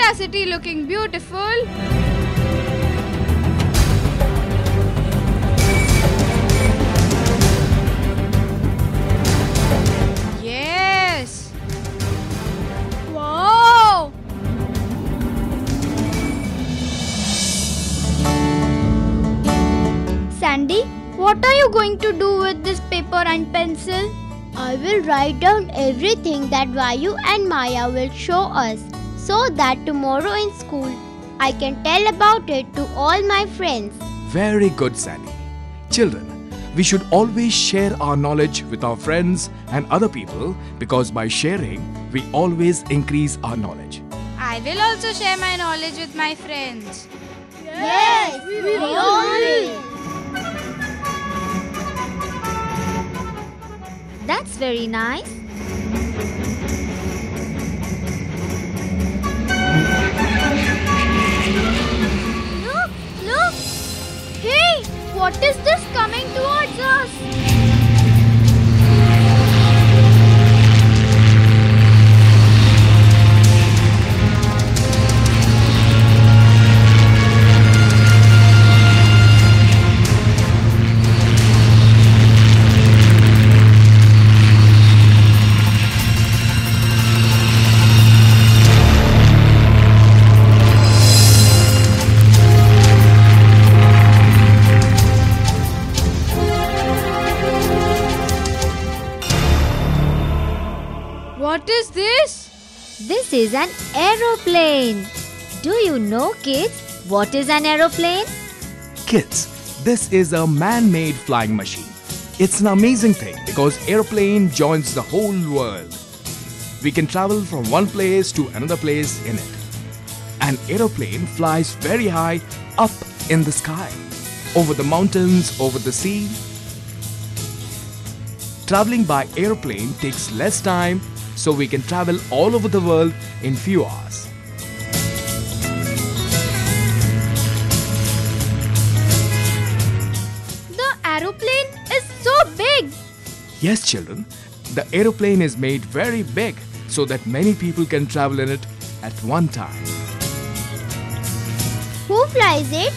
India city looking beautiful. Yes. Wow. Sandy, what are you going to do with this paper and pencil? I will write down everything that Vayu and Maya will show us so that tomorrow in school I can tell about it to all my friends. Very good, Sandy. Children, we should always share our knowledge with our friends and other people because by sharing, we always increase our knowledge. I will also share my knowledge with my friends. Yes, we all will. That's very nice. Look, look. Hey, what is this coming towards us? What is this? This is an aeroplane. Do you know, kids, what is an aeroplane? Kids, this is a man-made flying machine. It's an amazing thing because aeroplane joins the whole world. We can travel from one place to another place in it. An aeroplane flies very high up in the sky, over the mountains, over the sea. Traveling by aeroplane takes less time, so we can travel all over the world in few hours. The aeroplane is so big. Yes, children, the aeroplane is made very big so that many people can travel in it at one time. Who flies it?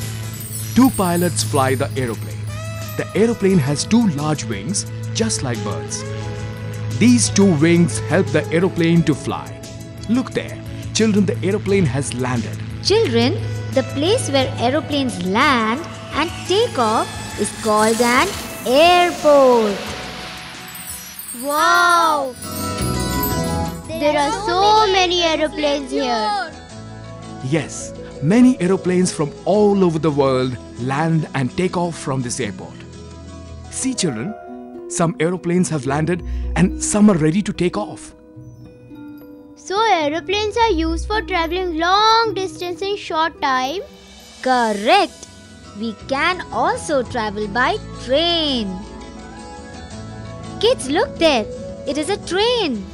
Two pilots fly the aeroplane. The aeroplane has two large wings, just like birds. These two wings help the aeroplane to fly. Look there. Children, the aeroplane has landed. Children, the place where aeroplanes land and take off is called an airport. Wow! There are so many aeroplanes here. Yes, many aeroplanes from all over the world land and take off from this airport. See, children, some aeroplanes have landed and some are ready to take off. So aeroplanes are used for traveling long distance in short time? Correct. We can also travel by train. Kids, look there. It is a train.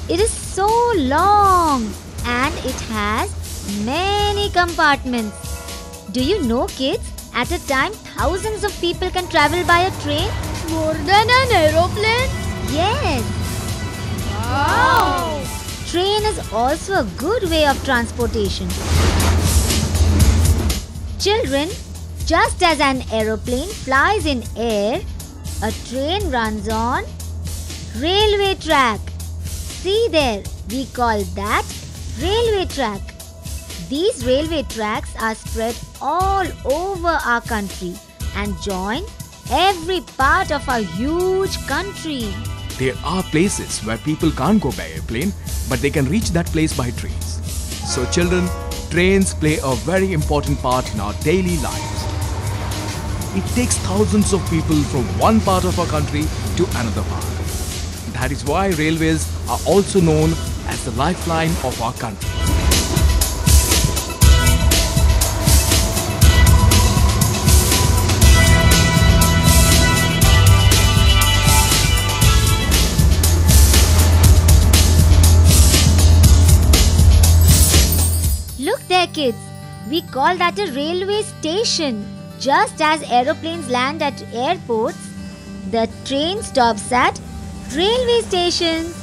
It is so long and it has many compartments. Do you know, kids, at a time thousands of people can travel by a train? More than an aeroplane? Yes. Wow! Train is also a good way of transportation. Children, just as an aeroplane flies in air, a train runs on railway track. See there, we call that railway track. These railway tracks are spread all over our country and join every part of our huge country. There are places where people can't go by airplane, but they can reach that place by trains. So children, trains play a very important part in our daily lives. It takes thousands of people from one part of our country to another part. That is why railways are also known as the lifeline of our country. Look there, kids. We call that a railway station. Just as aeroplanes land at airports, the train stops at railway stations.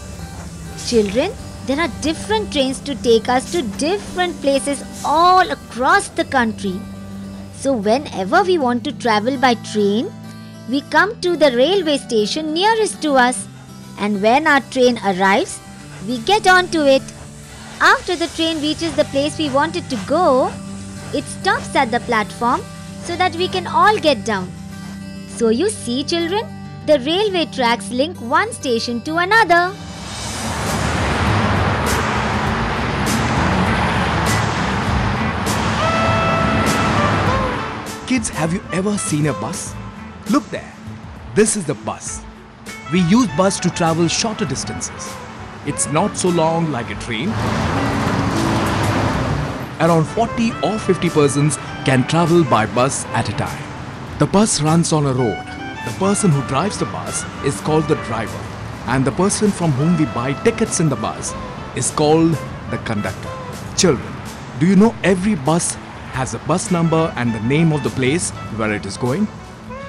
Children, there are different trains to take us to different places all across the country. So whenever we want to travel by train, we come to the railway station nearest to us. And when our train arrives, we get onto it. After the train reaches the place we want it to go, it stops at the platform so that we can all get down. So you see, children, the railway tracks link one station to another. Kids, have you ever seen a bus? Look there. This is the bus. We use bus to travel shorter distances. It's not so long like a train. Around 40 or 50 persons can travel by bus at a time. The bus runs on a road. The person who drives the bus is called the driver, and the person from whom we buy tickets in the bus is called the conductor. Children, do you know every bus has a bus number and the name of the place where it is going?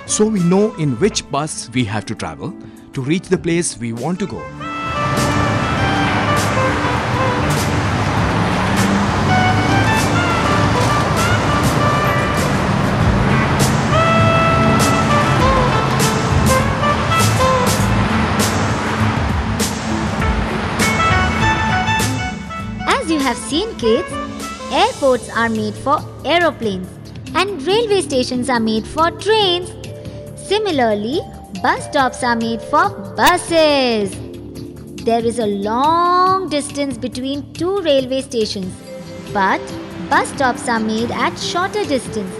So we know in which bus we have to travel to reach the place we want to go. As you have seen, kids, airports are made for aeroplanes and railway stations are made for trains. Similarly, bus stops are made for buses. There is a long distance between two railway stations, but bus stops are made at shorter distance.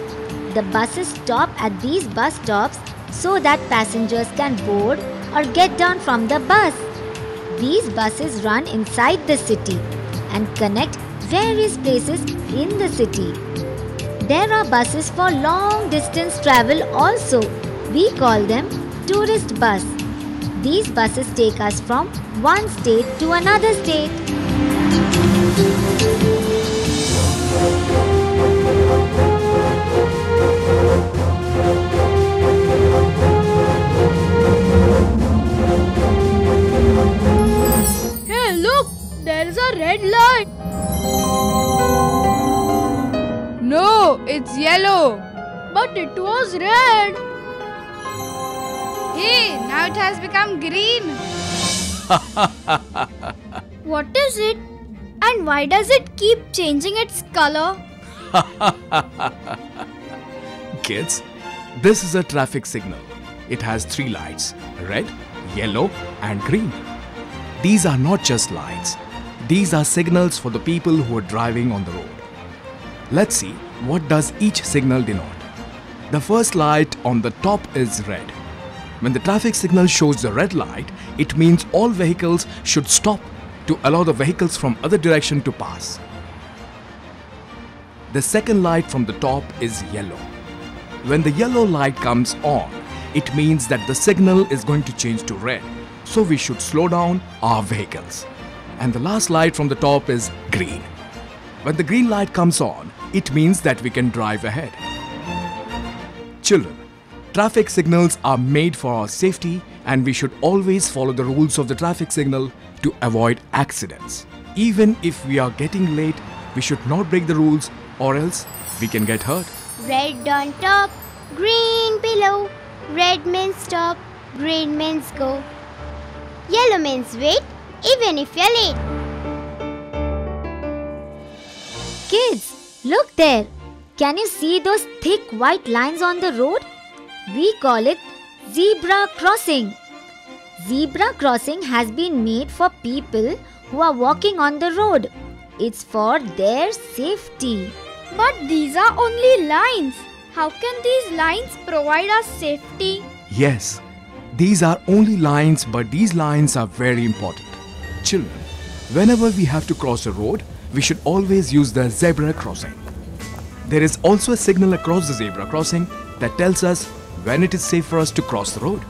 The buses stop at these bus stops so that passengers can board or get down from the bus. These buses run inside the city and connect various places in the city. There are buses for long distance travel also. We call them tourist bus. These buses take us from one state to another state. Hey, look! There is a red light. No, it's yellow. But it was red. Hey, now it has become green. What is it? And why does it keep changing its color? Kids, this is a traffic signal. It has 3 lights: red, yellow and green. These are not just lights. These are signals for the people who are driving on the road. Let's see what does each signal denote. The first light on the top is red. When the traffic signal shows the red light, it means all vehicles should stop to allow the vehicles from other direction to pass. The second light from the top is yellow. When the yellow light comes on, it means that the signal is going to change to red, so we should slow down our vehicles. And the last light from the top is green. When the green light comes on, it means that we can drive ahead. Children, traffic signals are made for our safety, and we should always follow the rules of the traffic signal to avoid accidents. Even if we are getting late, we should not break the rules, or else we can get hurt. Red on top, green below. Red means stop, green means go. Yellow means wait, even if you're late. Kids, look there. Can you see those thick white lines on the road? We call it zebra crossing. Zebra crossing has been made for people who are walking on the road. It's for their safety. But these are only lines. How can these lines provide us safety? Yes, these are only lines, but these lines are very important. Children, whenever we have to cross a road, we should always use the zebra crossing. There is also a signal across the zebra crossing that tells us when it is safe for us to cross the road.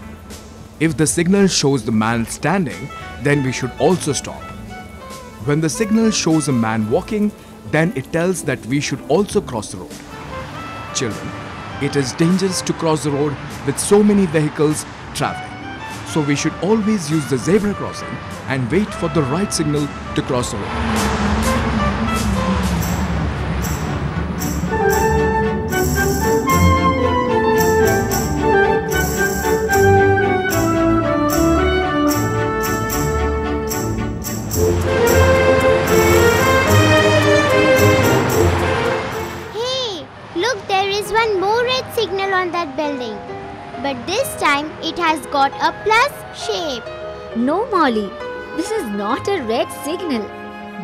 If the signal shows the man standing, then we should also stop. When the signal shows a man walking, then it tells that we should also cross the road. Children, it is dangerous to cross the road with so many vehicles traveling. So we should always use the zebra crossing and wait for the right signal to cross the road. Hey, look, there is one more red signal on that building. But this time it has got a plus shape. No, Molly, this is not a red signal.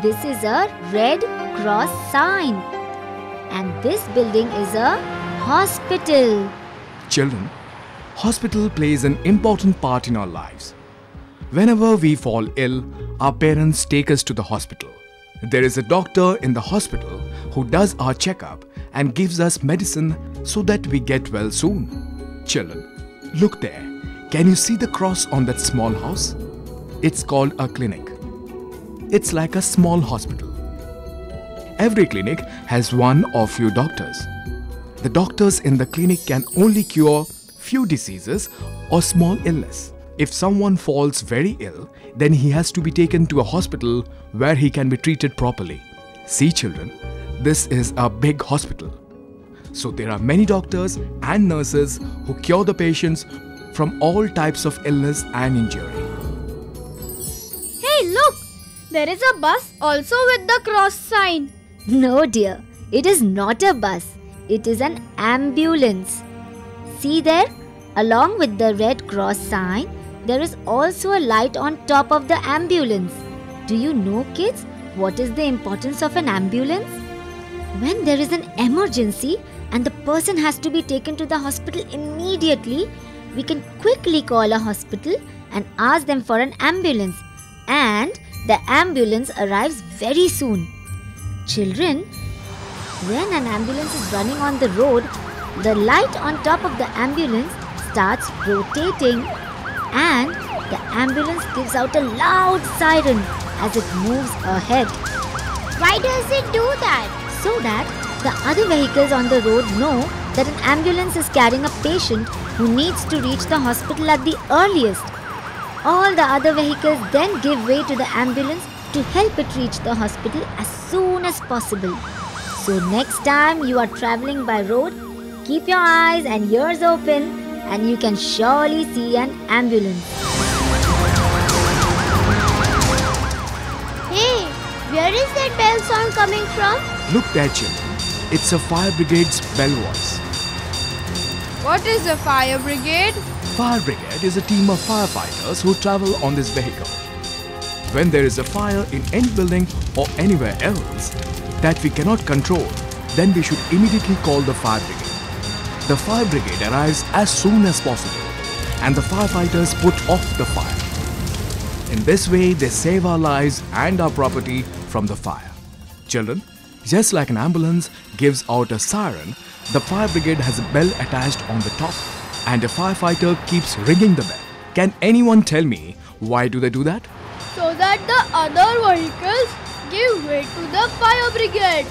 This is a red cross sign. And this building is a hospital. Children, hospital plays an important part in our lives. Whenever we fall ill, our parents take us to the hospital. There is a doctor in the hospital who does our checkup and gives us medicine so that we get well soon. Children, look there. Can you see the cross on that small house? It's called a clinic. It's like a small hospital. Every clinic has one or few doctors. The doctors in the clinic can only cure few diseases or small illness. If someone falls very ill, then he has to be taken to a hospital where he can be treated properly. See children, this is a big hospital. So there are many doctors and nurses who cure the patients from all types of illness and injury. Hey, look! There is a bus also with the cross sign. No, dear, it is not a bus. It is an ambulance. See there? Along with the red cross sign, there is also a light on top of the ambulance. Do you know, kids, what is the importance of an ambulance? When there is an emergency and the person has to be taken to the hospital immediately, we can quickly call a hospital and ask them for an ambulance. And the ambulance arrives very soon. Children, when an ambulance is running on the road, the light on top of the ambulance starts rotating and the ambulance gives out a loud siren as it moves ahead. Why does it do that? So that the other vehicles on the road know that an ambulance is carrying a patient who needs to reach the hospital at the earliest. All the other vehicles then give way to the ambulance to help it reach the hospital as soon as possible. So next time you are traveling by road, keep your eyes and ears open and you can surely see an ambulance. Hey, where is that bell sound coming from? Look there children, it's a fire brigade's bell voice. What is a fire brigade? Fire brigade is a team of firefighters who travel on this vehicle. When there is a fire in any building or anywhere else that we cannot control, then we should immediately call the fire brigade. The fire brigade arrives as soon as possible and the firefighters put off the fire. In this way, they save our lives and our property from the fire. Children, just like an ambulance gives out a siren, the fire brigade has a bell attached on the top and a firefighter keeps ringing the bell. Can anyone tell me why do they do that? So that the other vehicles give way to the fire brigade.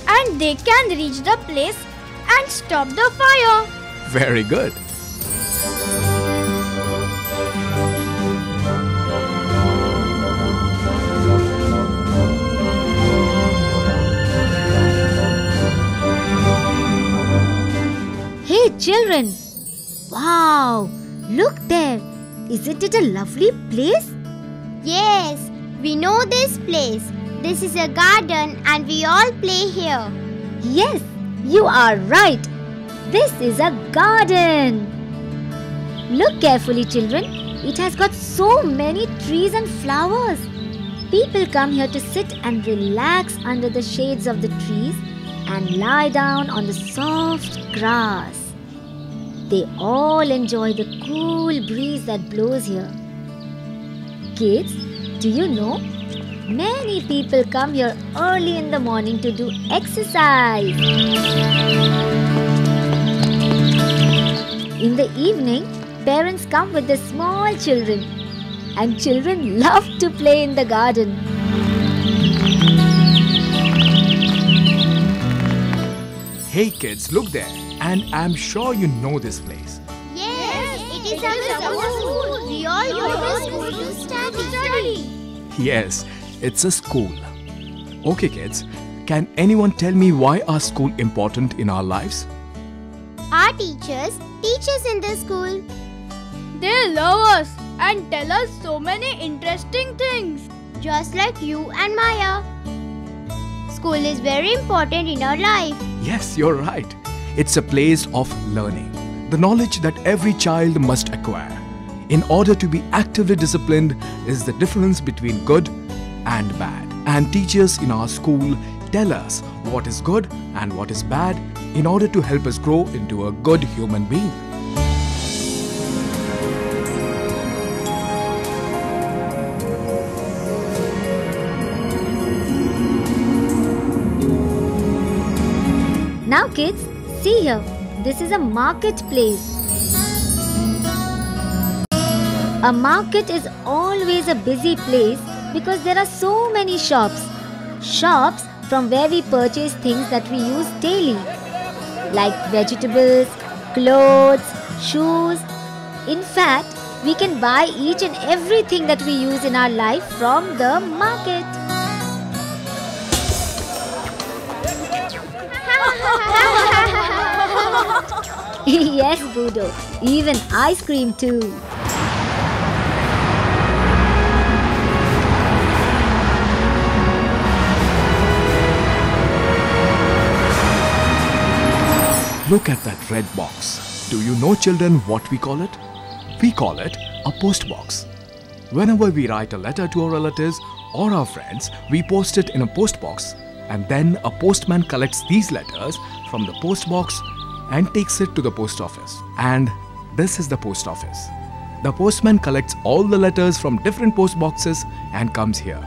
And they can reach the place and stop the fire. Very good. Hey children! Wow! Look there! Isn't it a lovely place? Yes, we know this place. This is a garden and we all play here. Yes, you are right. This is a garden. Look carefully, children. It has got so many trees and flowers. People come here to sit and relax under the shades of the trees and lie down on the soft grass. They all enjoy the cool breeze that blows here. Kids, do you know? Many people come here early in the morning to do exercise. In the evening, parents come with the small children and children love to play in the garden. Hey kids, look there. And I'm sure you know this place. Yes, it is our school. We all go to school to study. Yes, it's a school. Okay kids, can anyone tell me why are school important in our lives? Our teachers teach us in the school. They love us and tell us so many interesting things. Just like you and Maya. School is very important in our life. Yes, you're right. It's a place of learning. The knowledge that every child must acquire. In order to be actively disciplined is the difference between good and bad. And teachers in our school tell us what is good and what is bad in order to help us grow into a good human being. Now kids, see here. This is a marketplace. A market is always a busy place because there are so many shops. Shops from where we purchase things that we use daily. Like vegetables, clothes, shoes. In fact, we can buy each and everything that we use in our life from the market. Yes, Budo. Even ice cream too. Look at that red box. Do you know, children, what we call it? We call it a post box. Whenever we write a letter to our relatives or our friends, we post it in a post box, and then a postman collects these letters from the post box and takes it to the post office. And this is the post office. The postman collects all the letters from different post boxes and comes here.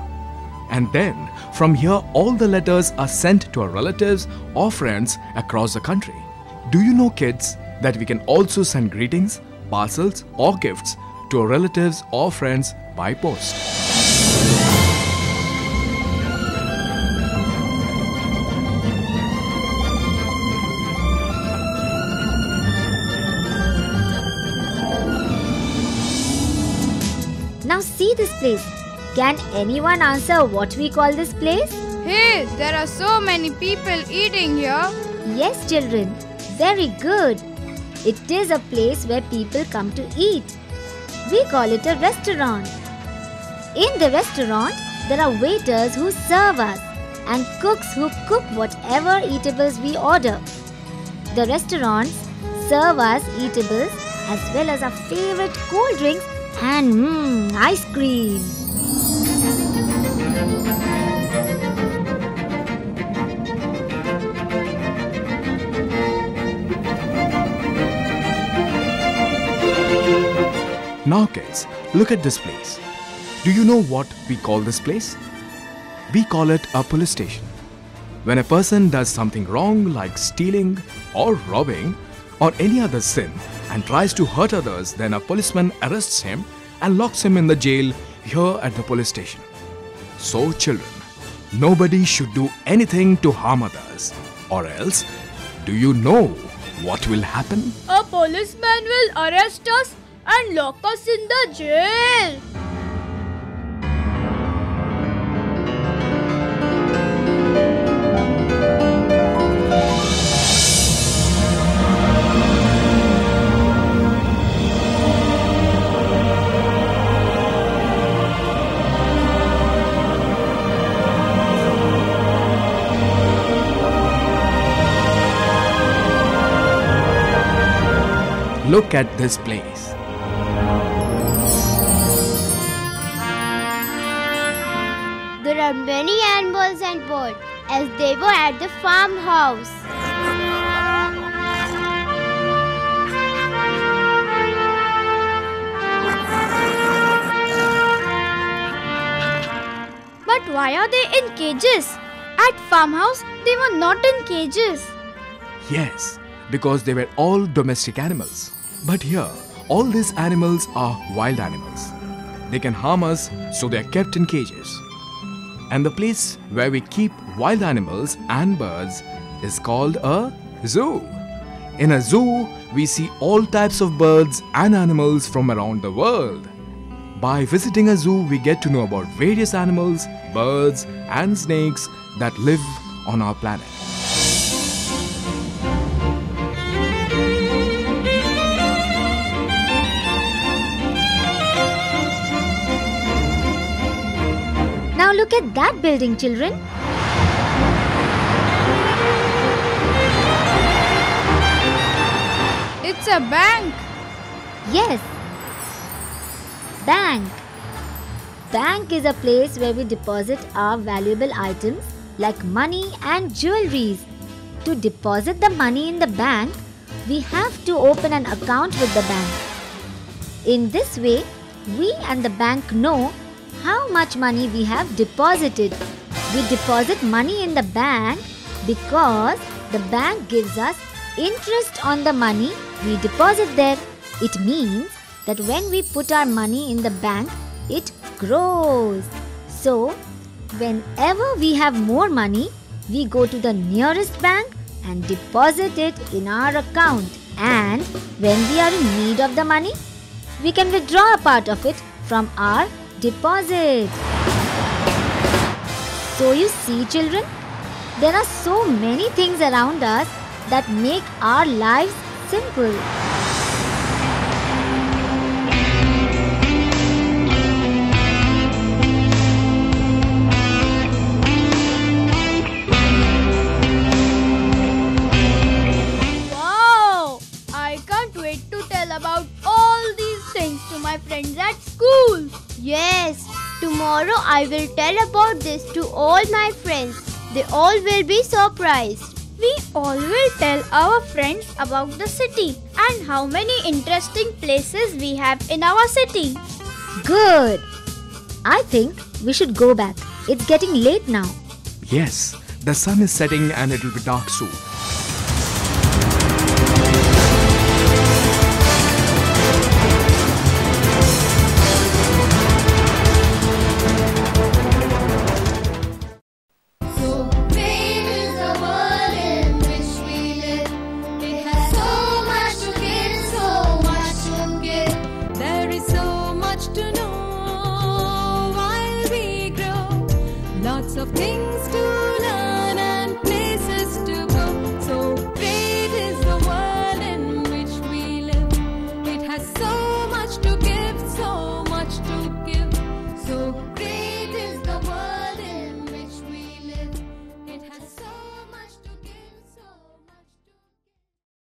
And then from here all the letters are sent to our relatives or friends across the country. Do you know, kids, that we can also send greetings, parcels or gifts to our relatives or friends by post? Now see this place. Can anyone answer what we call this place? Hey, there are so many people eating here. Yes, children. Very good. It is a place where people come to eat. We call it a restaurant. In the restaurant, there are waiters who serve us and cooks who cook whatever eatables we order. The restaurants serve us eatables as well as our favorite cold drinks and ice cream. Now kids, look at this place. Do you know what we call this place? We call it a police station. When a person does something wrong like stealing or robbing or any other sin and tries to hurt others, then a policeman arrests him and locks him in the jail here at the police station. So children, nobody should do anything to harm others, or else, do you know what will happen? A policeman will arrest us and lock us in the jail. Look at this place. There are many animals and birds as they were at the farmhouse. But why are they in cages? At farmhouse, they were not in cages. Yes, because they were all domestic animals. But here, all these animals are wild animals. They can harm us, so they are kept in cages. And the place where we keep wild animals and birds is called a Zoo. In a zoo, we see all types of birds and animals from around the world. By visiting a zoo, we get to know about various animals, birds, and snakes that live on our planet. Now look at that building, children. It's a bank. Yes. Bank. Bank is a place where we deposit our valuable items like money and jewelries. To deposit the money in the bank, we have to open an account with the bank. In this way, we and the bank know how much money we have deposited. We deposit money in the bank because the bank gives us interest on the money we deposit there. It means that when we put our money in the bank, it grows. So, whenever we have more money, we go to the nearest bank and deposit it in our account. And when we are in need of the money, we can withdraw a part of it from our deposit. So you see, children, there are so many things around us that make our lives simple. Wow! I can't wait to tell about all these things to my friends at school. Yes, tomorrow I will tell about this to all my friends. They all will be surprised. We all will tell our friends about the city and how many interesting places we have in our city. Good. I think we should go back. It's getting late now. Yes, the sun is setting and it will be dark soon. So big is the world in which we live. It has so much to give, so much to give. There is so much to know while we grow. Lots of things to